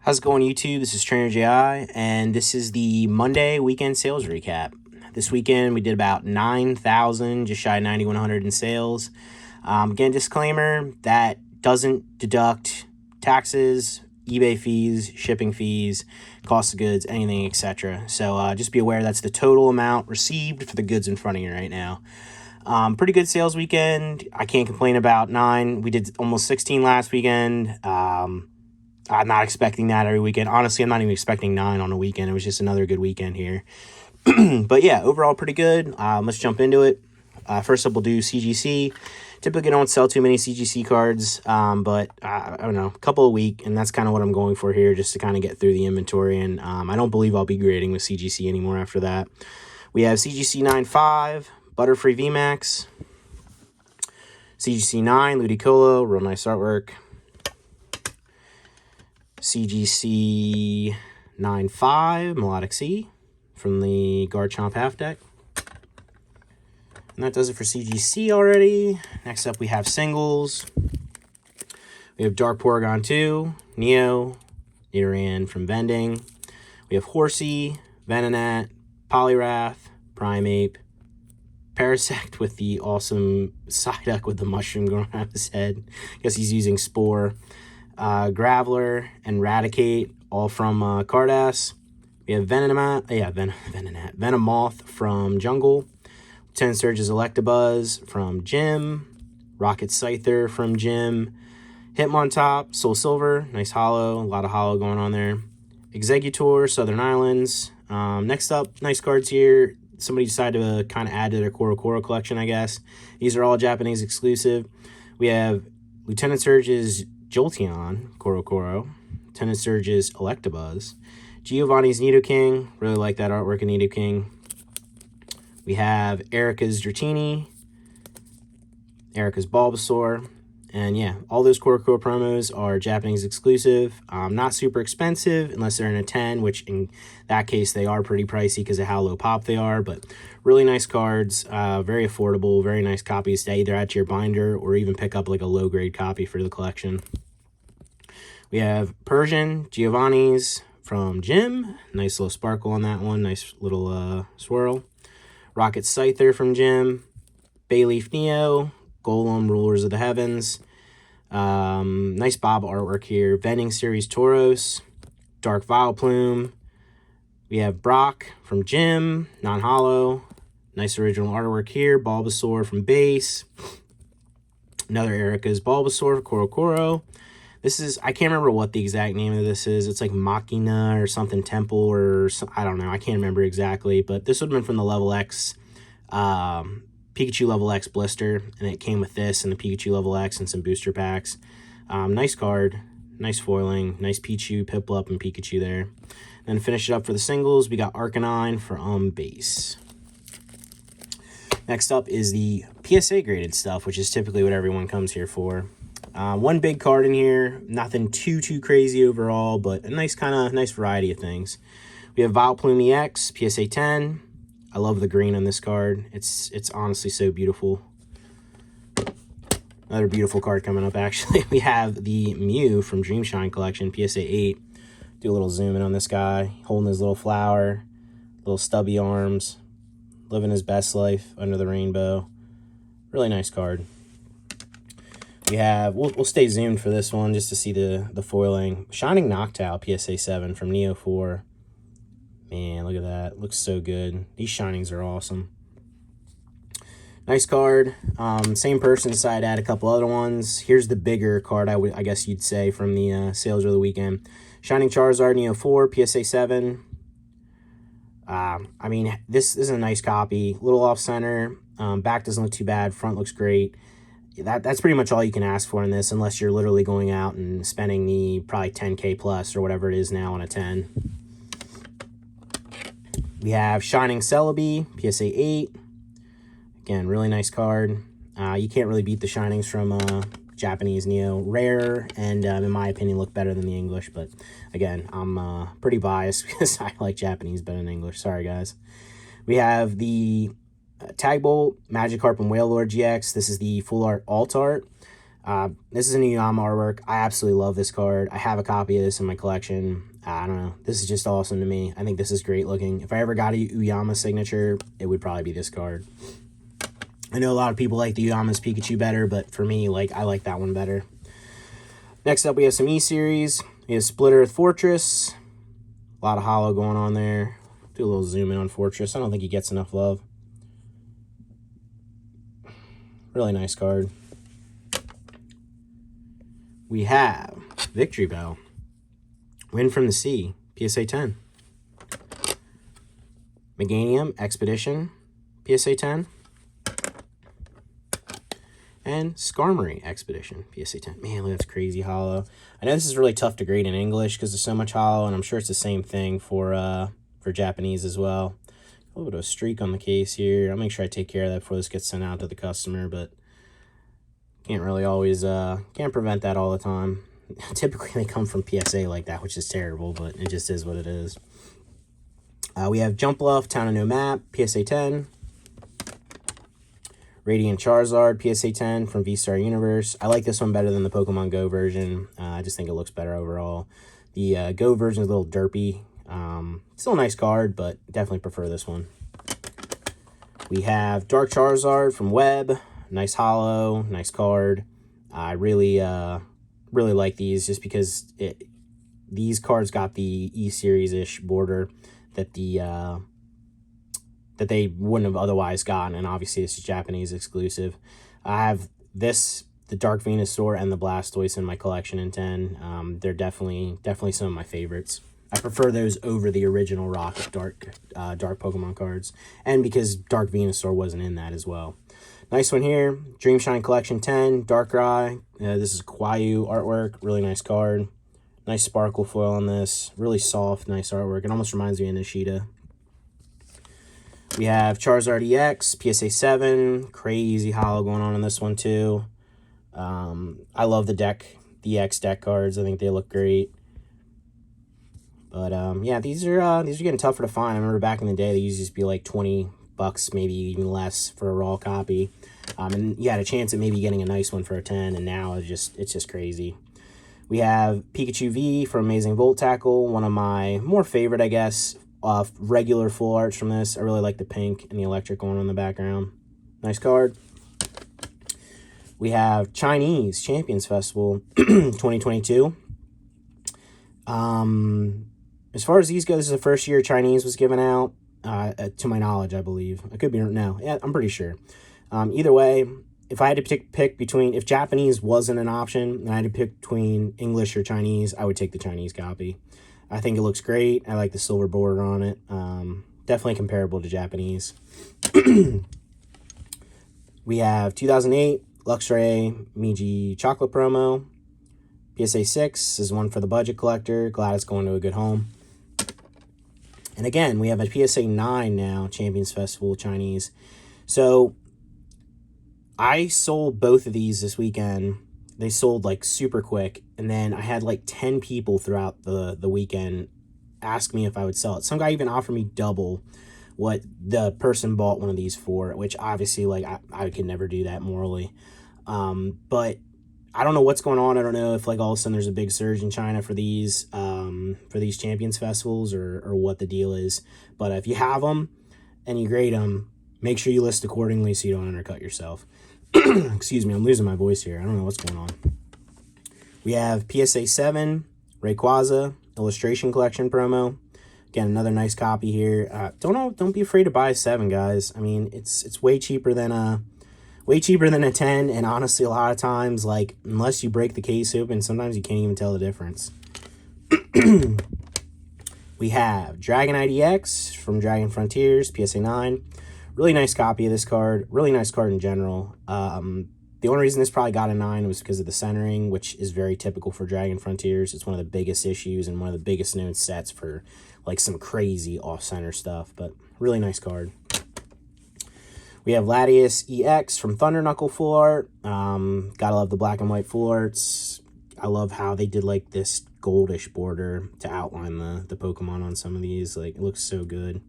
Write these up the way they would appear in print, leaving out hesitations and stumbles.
How's it going, YouTube? This is Trainer JI, and this is the Monday weekend sales recap. This weekend, we did about 9,000, just shy of 9,100 in sales. Again, disclaimer, that doesn't deduct taxes, eBay fees, shipping fees, cost of goods, anything, etc. So just be aware that's the total amount received for the goods in front of you right now. Pretty good sales weekend. I can't complain about 9. We did almost 16 last weekend. I'm not expecting that every weekend. Honestly, I'm not even expecting 9 on a weekend. It was just another good weekend here. But yeah, overall pretty good. Let's jump into it. First up, we'll do CGC. Typically don't sell too many CGC cards, but I don't know, a couple a week, and that's kind of what I'm going for here, just to kind of get through the inventory. And I don't believe I'll be grading with CGC anymore after that. We have CGC 9.5, Butterfree VMAX, CGC 9, Ludicolo, real nice artwork. CGC 9.5, Melodic Sea from the Garchomp half deck. And that does it for CGC already. Next up, we have singles. We have Dark Porygon 2, Neo, Nidoran from Vending. We have Horsey, Venonat, Poliwrath, Primeape, Parasect with the awesome Psyduck with the mushroom going around his head. I guess he's using Spore. Graveler and Raticate, all from Cardass. We have Venomoth from Jungle. Lieutenant Surge's Electabuzz from Gym. Rocket Scyther from Gym. Hitmontop, Soul Silver, nice holo, a lot of holo going on there. Executor, Southern Islands. Next up, nice cards here. Somebody decided to kind of add to their Koro collection, I guess. These are all Japanese exclusive. We have Lieutenant Surge's Jolteon, Koro, Lieutenant Surge's Electabuzz, Giovanni's Nidoking, really like that artwork of Nidoking. We have Erica's Dratini, Erica's Bulbasaur, and yeah, all those Koro promos are Japanese exclusive. Not super expensive unless they're in a 10, which in that case they are pretty pricey because of how low pop they are, but really nice cards, very affordable, very nice copies to either add to your binder or even pick up like a low grade copy for the collection. We have Persian, Giovanni's from Gym, nice little sparkle on that one, nice little swirl. Rocket Scyther from Gym, Bayleaf Neo, Golem, Rulers of the Heavens. Nice Bob artwork here. Vending Series Tauros, Dark Vileplume. We have Brock from Gym, non-holo. Nice original artwork here. Bulbasaur from Base. Another Erica's Bulbasaur, Koro. This is, I can't remember what the exact name of this is. It's like Machina or something Temple or I don't know. I can't remember exactly, but this would have been from the Level X Pikachu Level X blister, and it came with this and the Pikachu Level X and some booster packs. Nice card, nice foiling, nice Pichu, Piplup, and Pikachu there. Then to finish it up for the singles, we got Arcanine for base. Next up is the PSA graded stuff, which is typically what everyone comes here for. One big card in here, nothing too crazy overall, but a nice variety of things. We have Vileplume EX, PSA 10. I love the green on this card. It's honestly so beautiful. Another beautiful card coming up, actually. We have the Mew from Dreamshine Collection, PSA 8. Do a little zoom in on this guy. Holding his little flower, little stubby arms, living his best life under the rainbow. Really nice card. We have, we'll stay zoomed for this one just to see the foiling. Shining Noctowl, PSA 7 from Neo 4. Man, look at that. Looks so good. These shinings are awesome. Nice card. Same person decided to add a couple other ones. Here's the bigger card, I guess you'd say, from the sales of the weekend. Shining Charizard, Neo 4, PSA 7. I mean, this is a nice copy. Little off-center. Back doesn't look too bad. Front looks great. That's pretty much all you can ask for in this, unless you're literally going out and spending the probably 10K plus or whatever it is now on a 10. We have Shining Celebi, PSA 8. Again, really nice card. You can't really beat the Shinings from Japanese Neo. Rare, and in my opinion, look better than the English. But again, I'm pretty biased because I like Japanese better than English. Sorry, guys. We have the Tagbolt, Magikarp, and Wailord GX. This is the full art alt art. This is a Uyama artwork. I absolutely love this card. I have a copy of this in my collection. I don't know. This is just awesome to me. I think this is great looking. If I ever got a Uyama signature, it would probably be this card. I know a lot of people like the Uyama's Pikachu better, but for me, like, I like that one better. Next up, we have some E-Series. We have Split Earth Fortress. A lot of holo going on there. Do a little zoom in on Fortress. I don't think he gets enough love. Really nice card. We have Victory Bell. Wind from the Sea. PSA 10. Meganium Expedition. PSA 10. And Skarmory Expedition, PSA 10. Man, look, that's crazy holo. I know this is really tough to grade in English because there's so much holo, and I'm sure it's the same thing for Japanese as well. A little bit of a streak on the case here. I'll make sure I take care of that before this gets sent out to the customer, but can't really always, can't prevent that all the time. Typically, they come from PSA like that, which is terrible, but it just is what it is. We have Jumpluff, Town of No Map, PSA 10. Radiant Charizard, PSA 10 from V-Star Universe. I like this one better than the Pokemon Go version. I just think it looks better overall. The Go version is a little derpy. Still a nice card, but definitely prefer this one. We have Dark Charizard from Web. Nice holo, nice card. I really like these just because these cards got the E-Series-ish border that that they wouldn't have otherwise gotten, and obviously it's a Japanese exclusive. I have this, the Dark Venusaur, and the Blastoise in my collection in 10. They're definitely some of my favorites. I prefer those over the original Rocket Dark Pokemon cards, and because Dark Venusaur wasn't in that as well. Nice one here, Dreamshine Collection 10, Darkrai. This is Kwayu artwork, really nice card. Nice sparkle foil on this, really soft, nice artwork. It almost reminds me of Nishida. We have Charizard EX, PSA 7. Crazy holo going on in this one, too. I love the EX deck cards. I think they look great. But, yeah, these are getting tougher to find. I remember back in the day, they used to be like $20, maybe even less for a raw copy. And you had a chance at maybe getting a nice one for a 10, and now it's just crazy. We have Pikachu V from Amazing Volt Tackle, one of my more favorite, I guess, regular full arts from this. I really like the pink and the electric going on in the background. Nice card. We have Chinese Champions Festival 2022. As far as these go, this is the first year Chinese was given out, to my knowledge, I believe. I could be, no, yeah, I'm pretty sure. Either way, if I had to pick between, if Japanese wasn't an option, and I had to pick between English or Chinese, I would take the Chinese copy. I think it looks great. I like the silver border on it. Definitely comparable to Japanese. We have 2008 Luxray Miji Chocolate Promo. PSA 6 is one for the budget collector. Glad it's going to a good home. And again, we have a PSA 9 now, Champions Festival Chinese. So I sold both of these this weekend. They sold like super quick, and then I had like 10 people throughout the weekend ask me if I would sell it. Some guy even offered me double what the person bought one of these for, which obviously, like, I could never do that morally. But I don't know what's going on. I don't know if, like, all of a sudden there's a big surge in China for these Champions Festivals or what the deal is. But if you have them and you grade them, make sure you list accordingly so you don't undercut yourself. Excuse me, I'm losing my voice here. I don't know what's going on. We have PSA 7, Rayquaza, Illustration Collection promo. Again, another nice copy here. Don't be afraid to buy a 7, guys. I mean, it's way cheaper than a 10, and honestly, a lot of times, like, unless you break the case open, sometimes you can't even tell the difference. We have Dragonite EX from Dragon Frontiers, PSA 9. Really nice copy of this card. Really nice card in general. The only reason this probably got a 9 was because of the centering, which is very typical for Dragon Frontiers. It's one of the biggest issues and one of the biggest known sets for, like, some crazy off-center stuff. But really nice card. We have Latias EX from Thunder Knuckle Full Art. Gotta love the black and white full arts. I love how they did, like, this goldish border to outline the Pokemon on some of these. Like, it looks so good.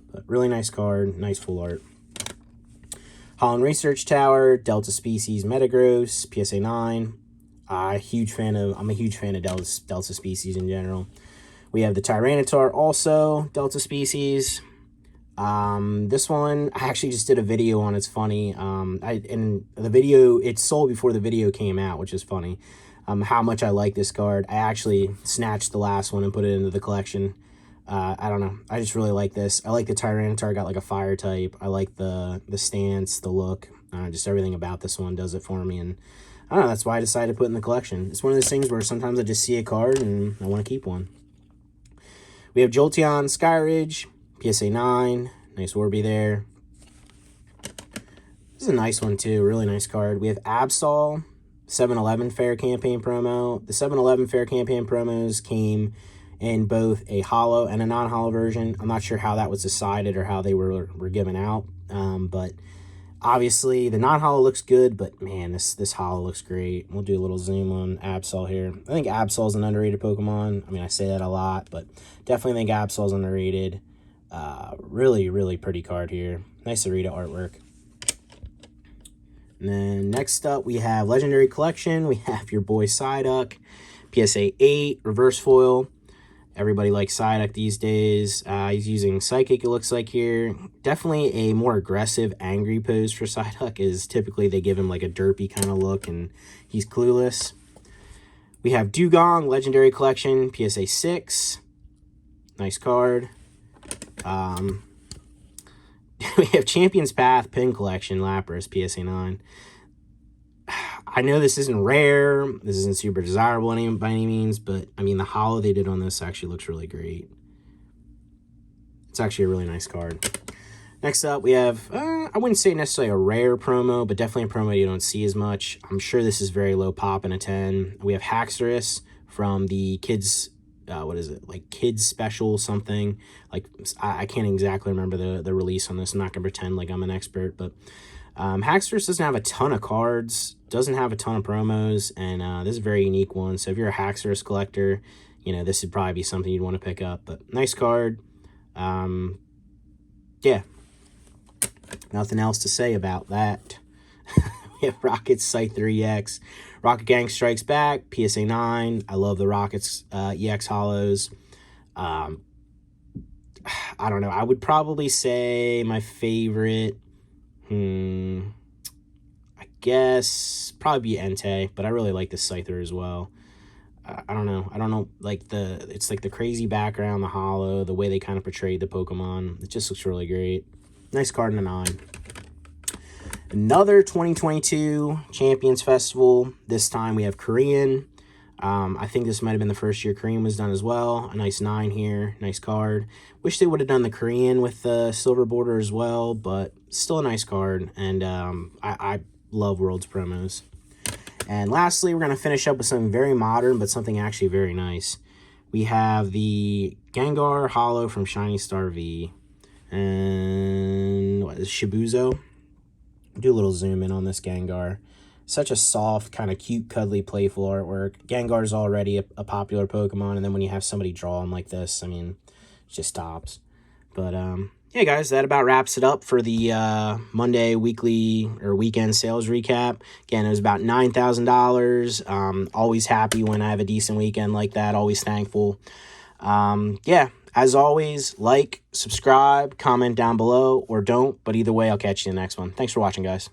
But really nice card, nice full art. Holland Research Tower, Delta Species Metagross, PSA 9. I'm a huge fan of Delta Species in general. We have the Tyranitar, also Delta Species. This one, I actually just did a video on. It's funny. In the video, it sold before the video came out, which is funny. How much I like this card. I actually snatched the last one and put it into the collection. I don't know. I just really like this. I like the Tyranitar, got like a fire type. I like the stance, the look, just everything about this one does it for me. And I don't know, that's why I decided to put it in the collection. It's one of those things where sometimes I just see a card and I want to keep one. We have Jolteon Skyridge, PSA 9. Nice Orby there. This is a nice one too. Really nice card. We have Absol, 7-Eleven Fair Campaign promo. The 7-Eleven Fair Campaign promos came in both a holo and a non-holo version. I'm not sure how that was decided or how they were given out. But obviously the non-holo looks good, but man, this holo looks great. We'll do a little zoom on Absol here. I think Absol is an underrated Pokemon. I mean, I say that a lot, but definitely think Absol is underrated. Really, really pretty card here. Nice Arita artwork. And then next up, we have Legendary Collection. We have your boy Psyduck, PSA 8, reverse foil. Everybody likes Psyduck these days. He's using Psychic, it looks like here. Definitely a more aggressive, angry pose for Psyduck, is typically they give him like a derpy kind of look, and he's clueless. We have Dugong, Legendary Collection, PSA 6. Nice card. We have Champion's Path, Pin Collection, Lapras, PSA 9. I know this isn't rare, this isn't super desirable by any means, but I mean, the holo they did on this actually looks really great. It's actually a really nice card. Next up, we have, I wouldn't say necessarily a rare promo, but definitely a promo you don't see as much. I'm sure this is very low pop in a 10. We have Haxorus from the kids, what is it, like kids special something. Like, I can't exactly remember the release on this. I'm not going to pretend like I'm an expert, but Haxorus doesn't have a ton of cards, doesn't have a ton of promos, and this is a very unique one. So if you're a Haxorus collector, you know, this would probably be something you'd want to pick up. But nice card. Yeah. Nothing else to say about that. We have Rockets Scyther EX. Rocket Gang Strikes Back, PSA 9. I love the Rockets EX holos. I don't know. I would probably say my favorite... I guess probably be Entei, but I really like the Scyther as well. I don't know, like it's like the crazy background, the holo, the way they kind of portrayed the Pokemon. It just looks really great. Nice card in a 9. Another 2022 Champions Festival. This time we have Korean. I think this might have been the first year Korean was done as well. A nice 9 here. Nice card. Wish they would have done the Korean with the silver border as well, but still a nice card. And I love Worlds promos. And lastly, we're going to finish up with something very modern, but something actually very nice. We have the Gengar Holo from Shiny Star V. And what is Shibuzo? Do a little zoom in on this Gengar. Such a soft, kind of cute, cuddly, playful artwork. Gengar's already a popular Pokemon, and then when you have somebody draw him like this, I mean, it just tops. But, yeah, guys, that about wraps it up for the Monday weekly or weekend sales recap. Again, it was about $9,000. Always happy when I have a decent weekend like that. Always thankful. Yeah, as always, like, subscribe, comment down below, or don't. But either way, I'll catch you in the next one. Thanks for watching, guys.